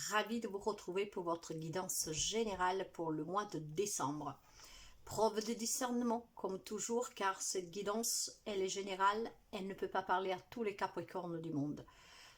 ravie de vous retrouver pour votre guidance générale pour le mois de décembre. Preuve de discernement, comme toujours, car cette guidance, elle est générale, elle ne peut pas parler à tous les Capricornes du monde.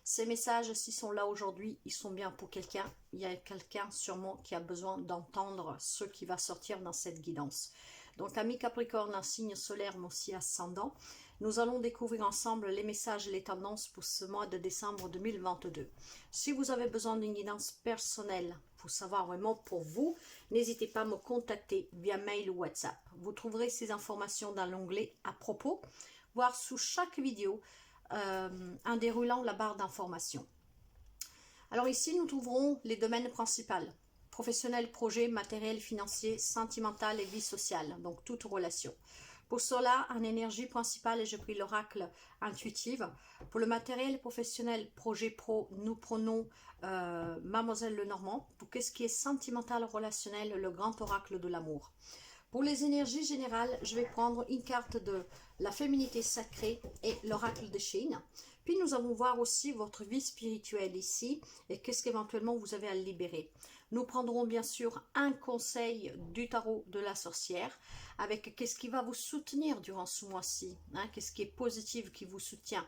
Ces messages, s'ils sont là aujourd'hui, ils sont bien pour quelqu'un. Il y a quelqu'un sûrement qui a besoin d'entendre ce qui va sortir dans cette guidance. Donc, amis Capricorne, un signe solaire, mais aussi ascendant, nous allons découvrir ensemble les messages et les tendances pour ce mois de décembre 2022. Si vous avez besoin d'une guidance personnelle pour savoir vraiment pour vous, n'hésitez pas à me contacter via mail ou WhatsApp. Vous trouverez ces informations dans l'onglet à propos, voire sous chaque vidéo, en déroulant la barre d'information. Alors ici, nous trouverons les domaines principaux. Professionnel, projet, matériel, financier, sentimental et vie sociale. Donc, toute relation. Pour cela, en énergie principale, j'ai pris l'oracle intuitive. Pour le matériel professionnel, projet pro, nous prenons Mademoiselle Lenormand. Pour ce qui est sentimental, relationnel, le grand oracle de l'amour. Pour les énergies générales, je vais prendre une carte de la féminité sacrée et l'oracle de Chine. Puis nous allons voir aussi votre vie spirituelle ici et qu'est-ce qu'éventuellement vous avez à libérer. Nous prendrons bien sûr un conseil du tarot de la sorcière avec qu'est-ce qui va vous soutenir durant ce mois-ci, hein, qu'est-ce qui est positif qui vous soutient.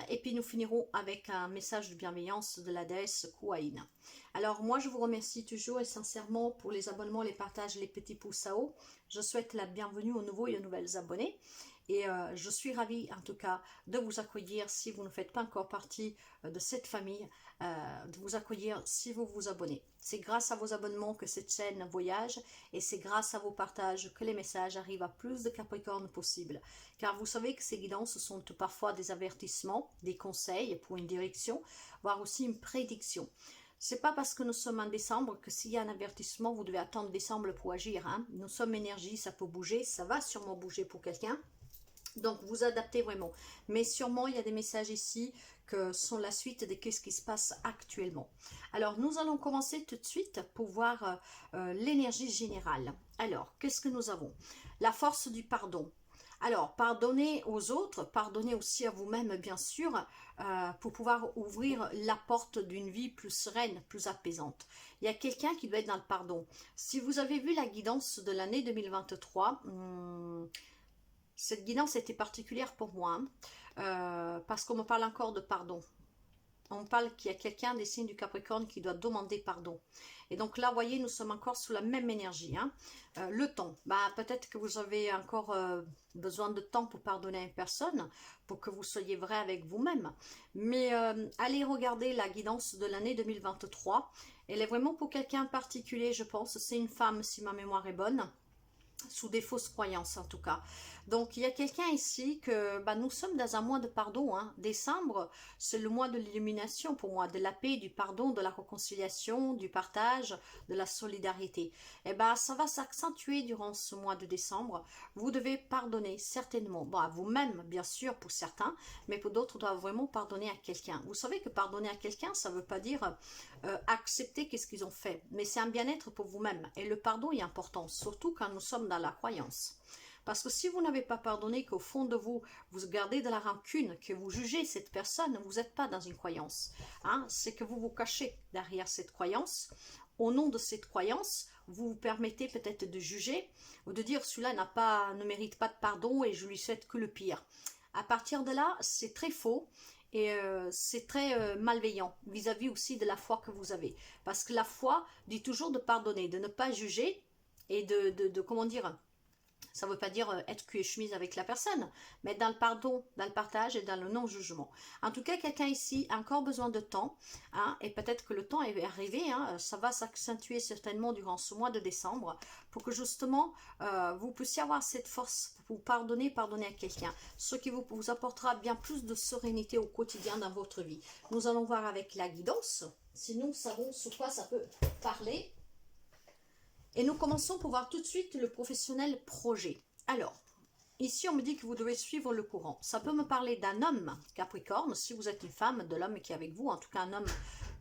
Et puis nous finirons avec un message de bienveillance de la déesse Kuaïn. Alors moi je vous remercie toujours et sincèrement pour les abonnements, les partages, les petits pouces à haut. Je souhaite la bienvenue aux nouveaux et aux nouvelles abonnés. Et je suis ravie en tout cas de vous accueillir si vous ne faites pas encore partie de cette famille, de vous accueillir si vous vous abonnez. C'est grâce à vos abonnements que cette chaîne voyage et c'est grâce à vos partages que les messages arrivent à plus de Capricornes possible. Car vous savez que ces guidances sont parfois des avertissements, des conseils pour une direction, voire aussi une prédiction. C'est pas parce que nous sommes en décembre que s'il y a un avertissement, vous devez attendre décembre pour agir. Hein. Nous sommes énergie, ça peut bouger, ça va sûrement bouger pour quelqu'un. Donc, vous adaptez vraiment. Mais sûrement, il y a des messages ici que sont la suite de ce qui se passe actuellement. Alors, nous allons commencer tout de suite pour voir l'énergie générale. Alors, qu'est-ce que nous avons? La force du pardon. Alors, pardonnez aux autres, pardonnez aussi à vous-même, bien sûr, pour pouvoir ouvrir la porte d'une vie plus sereine, plus apaisante. Il y a quelqu'un qui doit être dans le pardon. Si vous avez vu la guidance de l'année 2023, cette guidance était particulière pour moi, parce qu'on me parle encore de pardon. On parle qu'il y a quelqu'un des signes du Capricorne qui doit demander pardon. Et donc là, vous voyez, nous sommes encore sous la même énergie. Hein. Le temps, peut-être que vous avez encore besoin de temps pour pardonner à une personne, pour que vous soyez vrai avec vous-même. Mais allez regarder la guidance de l'année 2023. Elle est vraiment pour quelqu'un particulier, je pense. C'est une femme, si ma mémoire est bonne. Sous des fausses croyances en tout cas. Donc il y a quelqu'un ici que nous sommes dans un mois de pardon. Hein. Décembre, c'est le mois de l'illumination pour moi, de la paix, du pardon, de la réconciliation, du partage, de la solidarité. Et ça va s'accentuer durant ce mois de décembre. Vous devez pardonner certainement. Bon, à vous-même bien sûr pour certains, mais pour d'autres, doivent vraiment pardonner à quelqu'un. Vous savez que pardonner à quelqu'un, ça ne veut pas dire accepter qu'est-ce qu'ils ont fait, mais c'est un bien-être pour vous-même. Et le pardon est important, surtout quand nous sommes dans la croyance. Parce que si vous n'avez pas pardonné, qu'au fond de vous, vous gardez de la rancune, que vous jugez cette personne, vous n'êtes pas dans une croyance. Hein? C'est que vous vous cachez derrière cette croyance. Au nom de cette croyance, vous vous permettez peut-être de juger ou de dire celui-là ne mérite pas de pardon et je lui souhaite que le pire. À partir de là, c'est très faux. Et c'est très malveillant vis-à-vis aussi de la foi que vous avez. Parce que la foi dit toujours de pardonner, de ne pas juger et de comment dire, ça ne veut pas dire être cul et chemise avec la personne, mais dans le pardon, dans le partage et dans le non-jugement. En tout cas, quelqu'un ici a encore besoin de temps, hein, et peut-être que le temps est arrivé, hein, ça va s'accentuer certainement durant ce mois de décembre, pour que justement, vous puissiez avoir cette force pour pardonner à quelqu'un, ce qui vous apportera bien plus de sérénité au quotidien dans votre vie. Nous allons voir avec la guidance, si nous savons sur quoi ça peut parler. Et nous commençons pour voir tout de suite le professionnel projet. Alors, ici on me dit que vous devez suivre le courant. Ça peut me parler d'un homme Capricorne, si vous êtes une femme, de l'homme qui est avec vous, en tout cas un homme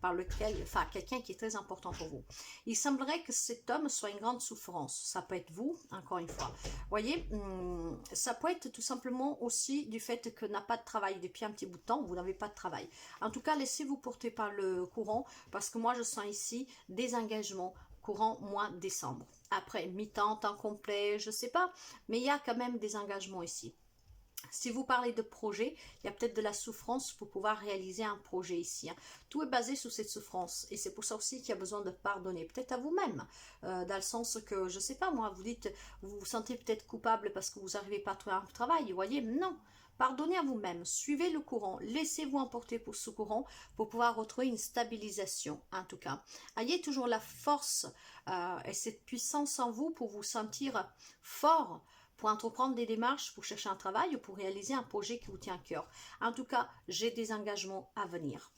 par lequel, enfin quelqu'un qui est très important pour vous. Il semblerait que cet homme soit une grande souffrance. Ça peut être vous, encore une fois. Vous voyez, ça peut être tout simplement aussi du fait que n'a pas de travail depuis un petit bout de temps, vous n'avez pas de travail. En tout cas, laissez-vous porter par le courant, parce que moi je sens ici des engagements courant mois de décembre. Après, mi-temps, temps complet, je sais pas, mais il y a quand même des engagements ici. Si vous parlez de projet, il y a peut-être de la souffrance pour pouvoir réaliser un projet ici. Hein. Tout est basé sur cette souffrance. Et c'est pour ça aussi qu'il y a besoin de pardonner. Peut-être à vous-même. Dans le sens que, je ne sais pas moi, vous dites, vous vous sentez peut-être coupable parce que vous n'arrivez pas à trouver un travail. Vous voyez, non. Pardonnez à vous-même. Suivez le courant. Laissez-vous emporter pour ce courant pour pouvoir retrouver une stabilisation, en tout cas. Ayez toujours la force et cette puissance en vous pour vous sentir fort, pour entreprendre des démarches, pour chercher un travail ou pour réaliser un projet qui vous tient à cœur. En tout cas, j'ai des engagements à venir.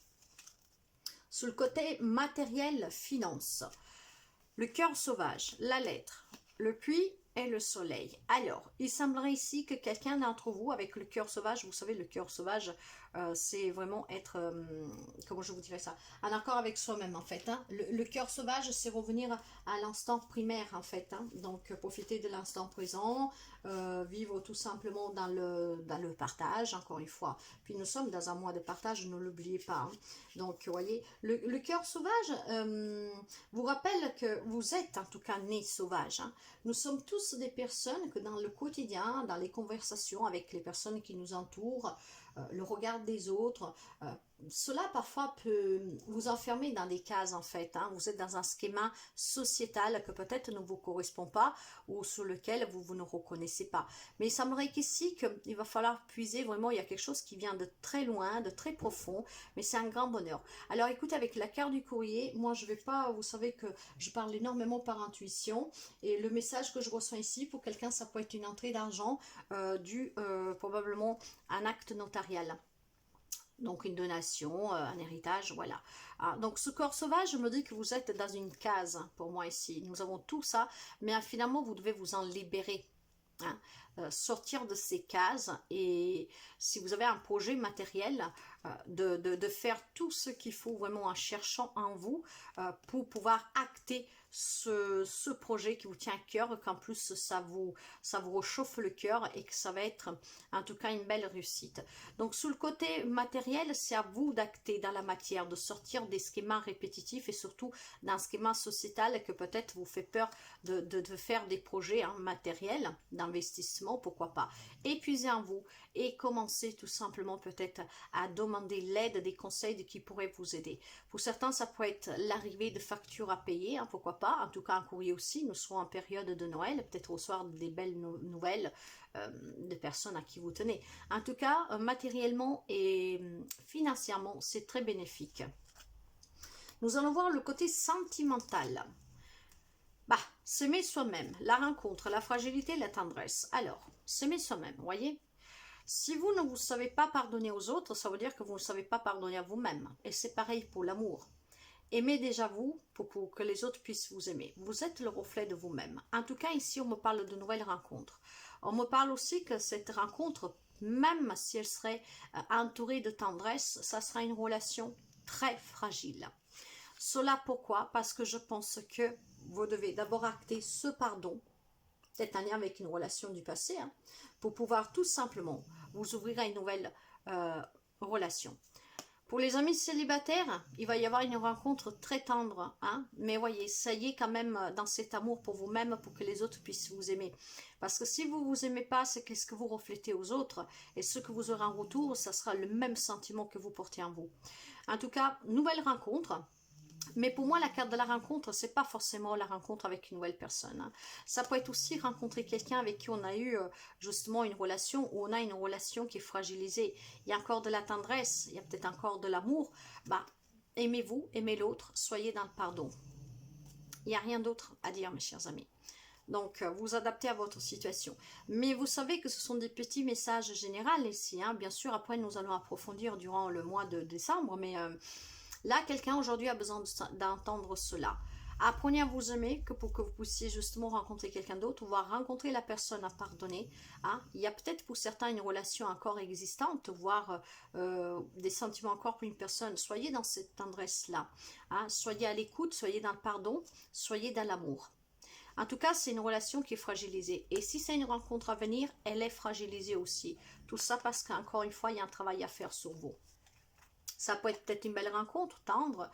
Sous le côté matériel, finance, le cœur sauvage, la lettre, le puits et le soleil. Alors, il semblerait ici que quelqu'un d'entre vous, avec le cœur sauvage, vous savez, le cœur sauvage, c'est vraiment être, comment je vous dirais ça, en accord avec soi-même en fait. Hein. Le cœur sauvage, c'est revenir à l'instant primaire en fait. Hein. Donc, profiter de l'instant présent, vivre tout simplement dans le partage, encore une fois. Puis nous sommes dans un mois de partage, ne l'oubliez pas. Hein. Donc, vous voyez, le cœur sauvage vous rappelle que vous êtes en tout cas né sauvage. Hein. Nous sommes tous des personnes que dans le quotidien, dans les conversations avec les personnes qui nous entourent, le regard des autres, cela parfois peut vous enfermer dans des cases en fait. Hein. Vous êtes dans un schéma sociétal que peut-être ne vous correspond pas ou sur lequel vous ne reconnaissez pas. Mais il semblerait qu'ici qu'il va falloir puiser vraiment, il y a quelque chose qui vient de très loin, de très profond, mais c'est un grand bonheur. Alors écoutez, avec la carte du courrier, moi je vais pas, vous savez que je parle énormément par intuition et le message que je reçois ici, pour quelqu'un ça peut être une entrée d'argent due probablement à un acte notarial. Donc une donation, un héritage, voilà. Ah, donc ce corps sauvage, je me dis que vous êtes dans une case hein, pour moi ici. Nous avons tout ça, mais finalement vous devez vous en libérer. Hein, sortir de ces cases et si vous avez un projet matériel, de faire tout ce qu'il faut vraiment en cherchant en vous pour pouvoir acter ce projet qui vous tient à cœur, qu'en plus ça vous réchauffe le cœur et que ça va être en tout cas une belle réussite. Donc sous le côté matériel, c'est à vous d'acter dans la matière, de sortir des schémas répétitifs et surtout d'un schéma sociétal que peut-être vous fait peur de faire des projets hein, matériels, d'investissement, pourquoi pas. Épuisez en vous et commencez tout simplement peut-être à demander l'aide, des conseils qui pourraient vous aider. Pour certains, ça peut être l'arrivée de factures à payer, hein, pourquoi pas, en tout cas un courrier aussi, nous serons en période de Noël, peut-être recevoir des belles nouvelles de personnes à qui vous tenez. En tout cas, matériellement et financièrement, c'est très bénéfique. Nous allons voir le côté sentimental. Bah, s'aimer soi-même, la rencontre, la fragilité, la tendresse. Alors, s'aimer soi-même, voyez. Si vous ne vous savez pas pardonner aux autres, ça veut dire que vous ne savez pas pardonner à vous-même. Et c'est pareil pour l'amour. Aimez déjà vous pour que les autres puissent vous aimer. Vous êtes le reflet de vous-même. En tout cas, ici, on me parle de nouvelles rencontres. On me parle aussi que cette rencontre, même si elle serait entourée de tendresse, ça sera une relation très fragile. Cela pourquoi? Parce que je pense que vous devez d'abord acter ce pardon, peut-être en lien avec une relation du passé, hein, pour pouvoir tout simplement vous ouvrir à une nouvelle relation. Pour les amis célibataires, il va y avoir une rencontre très tendre, hein, mais voyez, ça y est quand même dans cet amour pour vous-même, pour que les autres puissent vous aimer. Parce que si vous ne vous aimez pas, c'est qu'est-ce que vous reflétez aux autres, et ce que vous aurez en retour, ça sera le même sentiment que vous portez en vous. En tout cas, nouvelle rencontre. Mais pour moi, la carte de la rencontre, c'est pas forcément la rencontre avec une nouvelle personne. Hein. Ça peut être aussi rencontrer quelqu'un avec qui on a eu justement une relation, ou on a une relation qui est fragilisée. Il y a encore de la tendresse, il y a peut-être encore de l'amour. Bah, aimez-vous, aimez l'autre, soyez dans le pardon. Il n'y a rien d'autre à dire, mes chers amis. Donc, vous adaptez à votre situation. Mais vous savez que ce sont des petits messages généraux ici. Hein. Bien sûr, après, nous allons approfondir durant le mois de décembre, mais... là, quelqu'un aujourd'hui a besoin d'entendre cela. Apprenez à vous aimer que pour que vous puissiez justement rencontrer quelqu'un d'autre, voire rencontrer la personne à pardonner. Hein. Il y a peut-être pour certains une relation encore existante, voire des sentiments encore pour une personne. Soyez dans cette tendresse-là. Hein. Soyez à l'écoute, soyez dans le pardon, soyez dans l'amour. En tout cas, c'est une relation qui est fragilisée. Et si c'est une rencontre à venir, elle est fragilisée aussi. Tout ça parce qu'encore une fois, il y a un travail à faire sur vous. Ça peut être peut-être une belle rencontre, tendre,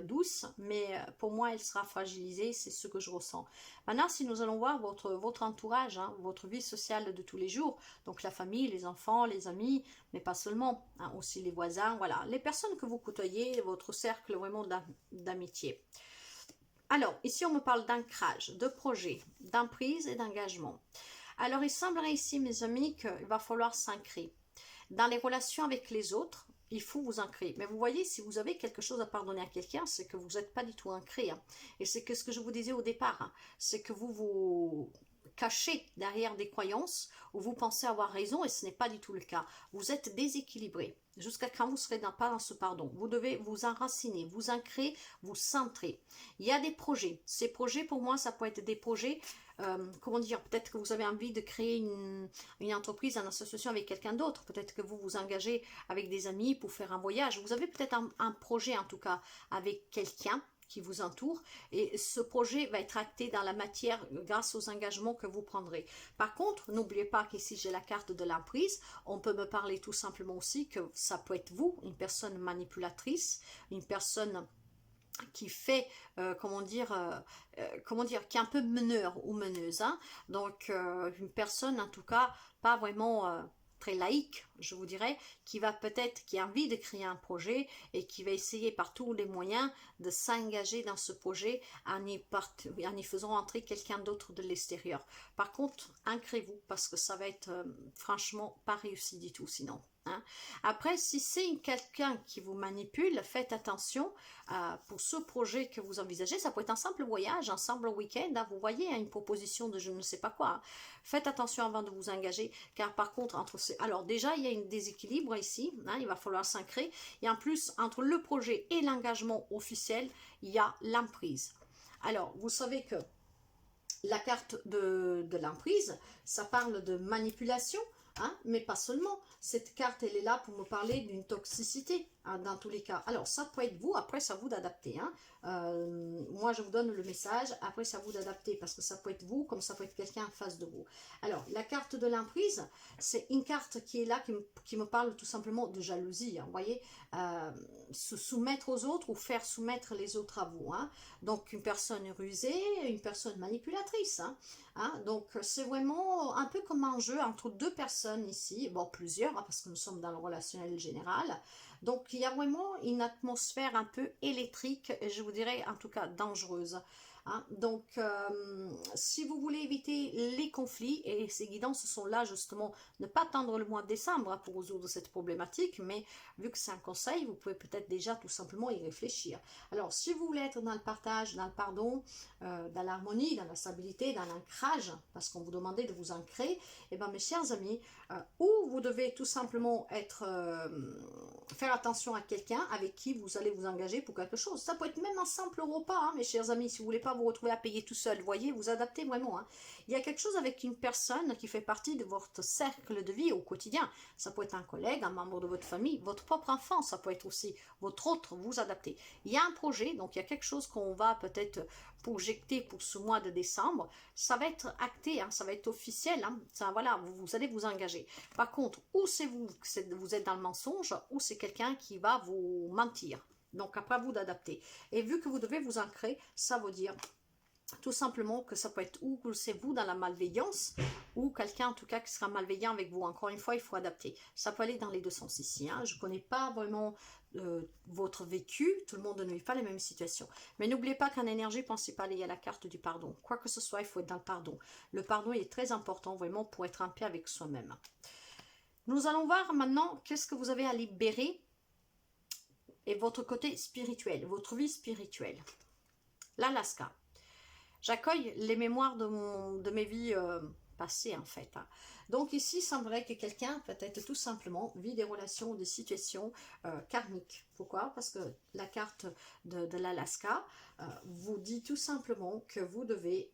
douce, mais pour moi, elle sera fragilisée, c'est ce que je ressens. Maintenant, si nous allons voir votre entourage, hein, votre vie sociale de tous les jours, donc la famille, les enfants, les amis, mais pas seulement, hein, aussi les voisins, voilà, les personnes que vous côtoyez, votre cercle vraiment d'amitié. Alors, ici, on me parle d'ancrage, de projet, d'emprise et d'engagement. Alors, il semblerait ici, mes amis, qu'il va falloir s'ancrer. Dans les relations avec les autres, il faut vous ancrer. Mais vous voyez, si vous avez quelque chose à pardonner à quelqu'un, c'est que vous n'êtes pas du tout ancré. Hein. Et c'est que ce que je vous disais au départ, hein, c'est que vous vous cachez derrière des croyances où vous pensez avoir raison et ce n'est pas du tout le cas. Vous êtes déséquilibré jusqu'à quand vous ne serez pas dans ce pardon. Vous devez vous enraciner, vous ancrer, vous centrer. Il y a des projets. Ces projets, pour moi, ça peut être des projets comment dire, peut-être que vous avez envie de créer une entreprise, une association avec quelqu'un d'autre, peut-être que vous vous engagez avec des amis pour faire un voyage, vous avez peut-être un projet en tout cas avec quelqu'un qui vous entoure et ce projet va être acté dans la matière grâce aux engagements que vous prendrez. Par contre, n'oubliez pas qu'ici j'ai la carte de l'emprise, on peut me parler tout simplement aussi que ça peut être vous, une personne manipulatrice, une personne qui fait, comment dire, qui est un peu meneur ou meneuse. Hein. Donc, une personne, en tout cas, pas vraiment très laïque, je vous dirais, qui va peut-être, qui a envie de créer un projet et qui va essayer par tous les moyens de s'engager dans ce projet en y faisant entrer quelqu'un d'autre de l'extérieur. Par contre, ancrez-vous parce que ça va être franchement pas réussi du tout sinon. Hein. Après, si c'est quelqu'un qui vous manipule, faites attention pour ce projet que vous envisagez. Ça peut être un simple voyage, un simple week-end. Hein, vous voyez, hein, une proposition de je ne sais pas quoi. Hein. Faites attention avant de vous engager, car par contre, alors déjà, il y a un déséquilibre ici. Hein, il va falloir s'ancrer. Et en plus, entre le projet et l'engagement officiel, il y a l'emprise. Alors, vous savez que la carte de l'emprise, ça parle de manipulation. Hein, mais pas seulement. Cette carte, elle est là pour me parler d'une toxicité, hein, dans tous les cas. Alors, ça peut être vous, après, c'est à vous d'adapter. Hein. Moi, je vous donne le message, après, c'est à vous d'adapter, parce que ça peut être vous, comme ça peut être quelqu'un en face de vous. Alors, la carte de l'emprise, c'est une carte qui est là, qui me parle tout simplement de jalousie, hein, vous voyez, se soumettre aux autres ou faire soumettre les autres à vous. Hein. Donc, une personne rusée, une personne manipulatrice, hein. Hein, donc c'est vraiment un peu comme un jeu entre deux personnes ici, bon plusieurs hein, parce que nous sommes dans le relationnel général, donc il y a vraiment une atmosphère un peu électrique et je vous dirais en tout cas dangereuse. Hein, donc si vous voulez éviter les conflits, et ces guidances sont là justement, ne pas attendre le mois de décembre hein, pour résoudre cette problématique, mais vu que c'est un conseil, vous pouvez peut-être déjà tout simplement y réfléchir. Alors si vous voulez être dans le partage, dans le pardon, dans l'harmonie, dans la stabilité, dans l'ancrage, parce qu'on vous demandait de vous ancrer, et bien mes chers amis, ou vous devez tout simplement faire attention à quelqu'un avec qui vous allez vous engager pour quelque chose. Ça peut être même un simple repas, hein, mes chers amis, si vous ne voulez pas vous retrouver à payer tout seul, voyez, vous adaptez vraiment. Hein. Il y a quelque chose avec une personne qui fait partie de votre cercle de vie au quotidien. Ça peut être un collègue, un membre de votre famille, votre propre enfant, ça peut être aussi votre autre, vous adaptez. Il y a un projet, donc il y a quelque chose qu'on va peut-être projeter pour ce mois de décembre, ça va être acté, hein, ça va être officiel, hein, ça, voilà, vous allez vous engager. Par contre, ou c'est vous êtes dans le mensonge, ou c'est quelqu'un qui va vous mentir. Donc après vous d'adapter. Et vu que vous devez vous ancrer, ça veut dire tout simplement que ça peut être ou c'est vous dans la malveillance ou quelqu'un en tout cas qui sera malveillant avec vous. Encore une fois, il faut adapter. Ça peut aller dans les deux sens ici. Hein. Je ne connais pas vraiment votre vécu. Tout le monde ne vit pas les mêmes situations. Mais n'oubliez pas qu'en énergie, pensez pas aller à la carte du pardon. Quoi que ce soit, il faut être dans le pardon. Le pardon est très important vraiment pour être en paix avec soi-même. Nous allons voir maintenant qu'est-ce que vous avez à libérer et votre côté spirituel, votre vie spirituelle. L'Alaska. J'accueille les mémoires de mes vies passé en fait. Hein. Donc ici, il semblerait que quelqu'un peut-être tout simplement vit des relations, des situations karmiques. Pourquoi? Parce que la carte de l'Alaska vous dit tout simplement que vous devez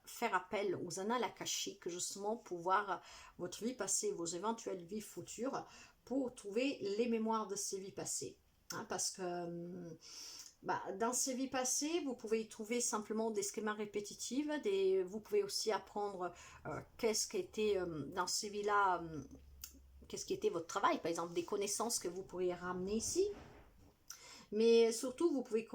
faire appel aux annales akashiques justement pour voir votre vie passée, vos éventuelles vies futures, pour trouver les mémoires de ces vies passées. Hein, parce que dans ces vies passées, vous pouvez y trouver simplement des schémas répétitifs, vous pouvez aussi apprendre qu'est-ce qui était dans ces vies-là, qu'est-ce qui était votre travail, par exemple des connaissances que vous pourriez ramener ici. Mais surtout, vous pouvez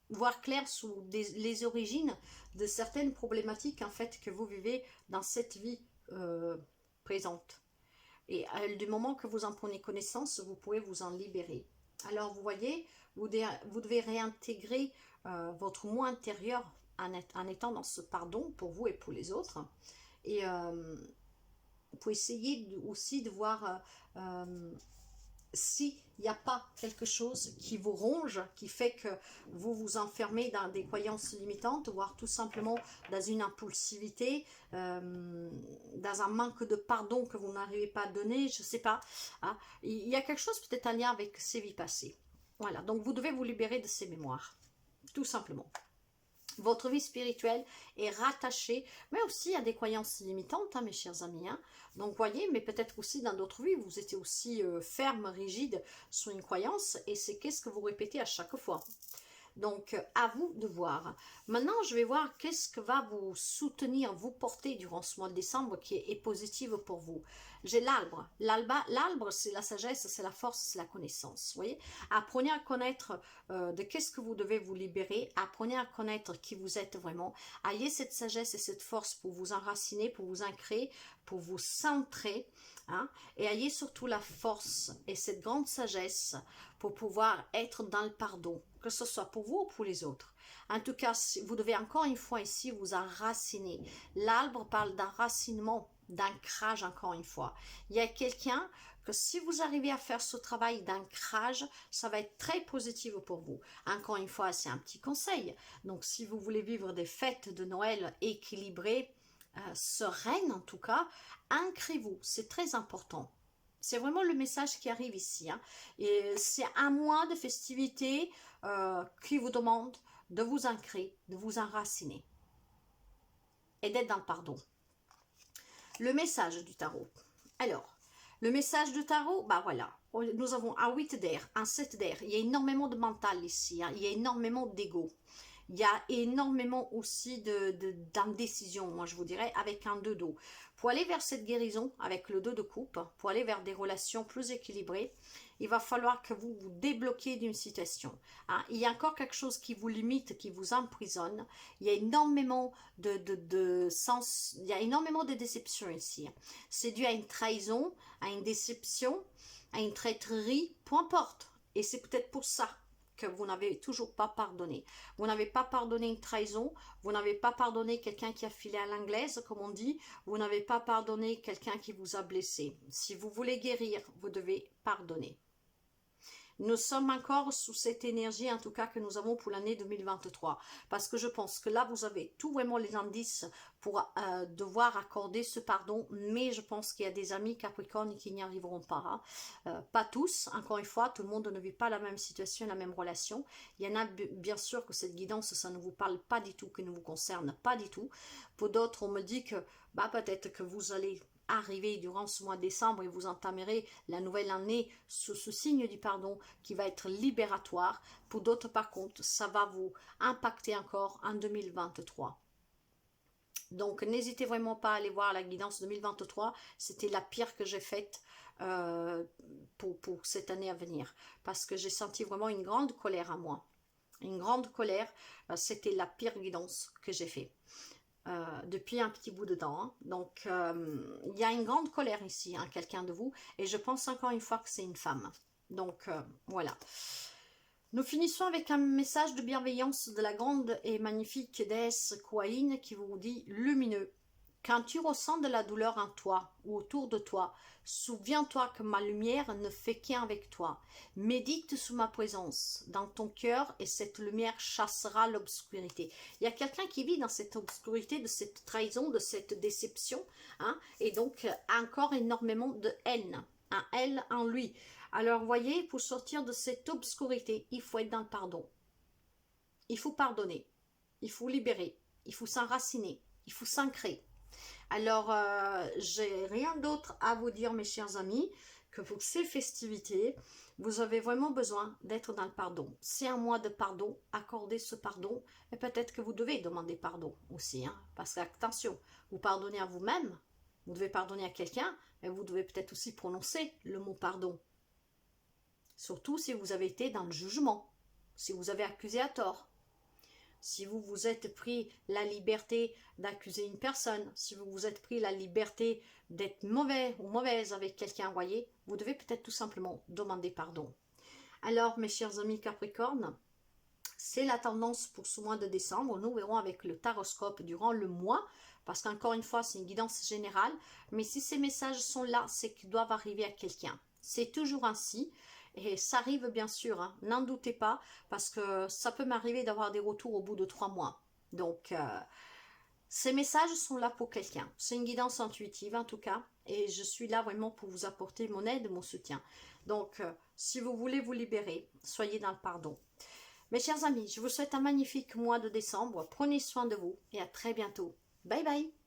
voir clair sur les origines de certaines problématiques en fait que vous vivez dans cette vie présente. Et du moment que vous en prenez connaissance, vous pouvez vous en libérer. Alors vous voyez, vous devez réintégrer votre moi intérieur en étant dans ce pardon pour vous et pour les autres. Et pour essayer aussi de voir s'il n'y a pas quelque chose qui vous ronge, qui fait que vous vous enfermez dans des croyances limitantes, voire tout simplement dans une impulsivité, dans un manque de pardon que vous n'arrivez pas à donner, je ne sais pas. Hein. Il y a quelque chose peut-être en lien avec ces vies passées. Voilà, donc vous devez vous libérer de ces mémoires, tout simplement. Votre vie spirituelle est rattachée, mais aussi à des croyances limitantes, hein, mes chers amis. Hein. Donc, voyez, mais peut-être aussi dans d'autres vies, vous étiez aussi ferme, rigide sur une croyance, et c'est qu'est-ce que vous répétez à chaque fois. Donc, à vous de voir. Maintenant, je vais voir qu'est-ce que va vous soutenir, vous porter durant ce mois de décembre qui est positif pour vous. J'ai l'arbre. L'arbre, c'est la sagesse, c'est la force, c'est la connaissance. Vous voyez, apprenez à connaître de qu'est-ce que vous devez vous libérer. Apprenez à connaître qui vous êtes vraiment. Ayez cette sagesse et cette force pour vous enraciner, pour vous ancrer, pour vous centrer. Hein, et ayez surtout la force et cette grande sagesse pour pouvoir être dans le pardon, que ce soit pour vous ou pour les autres. En tout cas, vous devez encore une fois ici vous enraciner. L'arbre parle d'enracinement, d'ancrage encore une fois. Il y a quelqu'un que si vous arrivez à faire ce travail d'ancrage, ça va être très positif pour vous. Encore une fois, c'est un petit conseil. Donc, si vous voulez vivre des fêtes de Noël équilibrées, sereine en tout cas, ancrez-vous, c'est très important. C'est vraiment le message qui arrive ici. Hein. Et c'est un mois de festivité qui vous demande de vous ancrer, de vous enraciner et d'être dans le pardon. Le message du tarot. Alors, le message du tarot, voilà. Nous avons un 8 d'air, un 7 d'air. Il y a énormément de mental ici. Hein. Il y a énormément d'ego. Il y a énormément aussi d'indécision, moi je vous dirais, avec un 2 d'eau. Pour aller vers cette guérison, avec le 2 de coupe, pour aller vers des relations plus équilibrées, il va falloir que vous vous débloquiez d'une situation. Hein. Il y a encore quelque chose qui vous limite, qui vous emprisonne. Il y a énormément il y a énormément de déceptions ici. C'est dû à une trahison, à une déception, à une traîtrerie, peu importe. Et c'est peut-être pour ça que vous n'avez toujours pas pardonné. Vous n'avez pas pardonné une trahison, vous n'avez pas pardonné quelqu'un qui a filé à l'anglaise, comme on dit, vous n'avez pas pardonné quelqu'un qui vous a blessé. Si vous voulez guérir, vous devez pardonner. Nous sommes encore sous cette énergie, en tout cas, que nous avons pour l'année 2023. Parce que je pense que là, vous avez tout vraiment les indices pour devoir accorder ce pardon. Mais je pense qu'il y a des amis Capricorne qui n'y arriveront pas. Hein. Pas tous. Encore une fois, tout le monde ne vit pas la même situation, la même relation. Il y en a bien sûr que cette guidance, ça ne vous parle pas du tout, que ne vous concerne pas du tout. Pour d'autres, on me dit que peut-être que vous allez arriver durant ce mois de décembre et vous entamerez la nouvelle année sous ce signe du pardon qui va être libératoire. Pour d'autres, par contre, ça va vous impacter encore en 2023. Donc, n'hésitez vraiment pas à aller voir la guidance 2023. C'était la pire que j'ai faite pour cette année à venir. Parce que j'ai senti vraiment une grande colère à moi. Une grande colère. C'était la pire guidance que j'ai faite. Depuis un petit bout de temps. Hein. Donc, il y a une grande colère ici, hein, quelqu'un de vous. Et je pense encore une fois que c'est une femme. Donc, voilà. Nous finissons avec un message de bienveillance de la grande et magnifique déesse Kuan qui vous dit lumineux. Quand tu ressens de la douleur en toi ou autour de toi, souviens-toi que ma lumière ne fait qu'un avec toi. Médite sous ma présence dans ton cœur et cette lumière chassera l'obscurité. Il y a quelqu'un qui vit dans cette obscurité, de cette trahison, de cette déception, hein, et donc encore énormément de haine, un elle en lui. Alors voyez, pour sortir de cette obscurité, il faut être dans le pardon. Il faut pardonner, il faut libérer, il faut s'enraciner, il faut s'ancrer. Alors, j'ai rien d'autre à vous dire, mes chers amis, que pour ces festivités, vous avez vraiment besoin d'être dans le pardon. C'est un mois de pardon, accordez ce pardon, et peut-être que vous devez demander pardon aussi, hein, parce que, attention, vous pardonnez à vous-même, vous devez pardonner à quelqu'un, mais vous devez peut-être aussi prononcer le mot pardon. Surtout si vous avez été dans le jugement, si vous avez accusé à tort. Si vous vous êtes pris la liberté d'accuser une personne, si vous vous êtes pris la liberté d'être mauvais ou mauvaise avec quelqu'un, voyez, vous devez peut-être tout simplement demander pardon. Alors, mes chers amis Capricorne, c'est la tendance pour ce mois de décembre. Nous verrons avec le taroscope durant le mois, parce qu'encore une fois, c'est une guidance générale. Mais si ces messages sont là, c'est qu'ils doivent arriver à quelqu'un. C'est toujours ainsi. Et ça arrive bien sûr, hein, n'en doutez pas, parce que ça peut m'arriver d'avoir des retours au bout de 3 mois. Donc, ces messages sont là pour quelqu'un. C'est une guidance intuitive en tout cas, et je suis là vraiment pour vous apporter mon aide, mon soutien. Donc, si vous voulez vous libérer, soyez dans le pardon. Mes chers amis, je vous souhaite un magnifique mois de décembre. Prenez soin de vous et à très bientôt. Bye bye!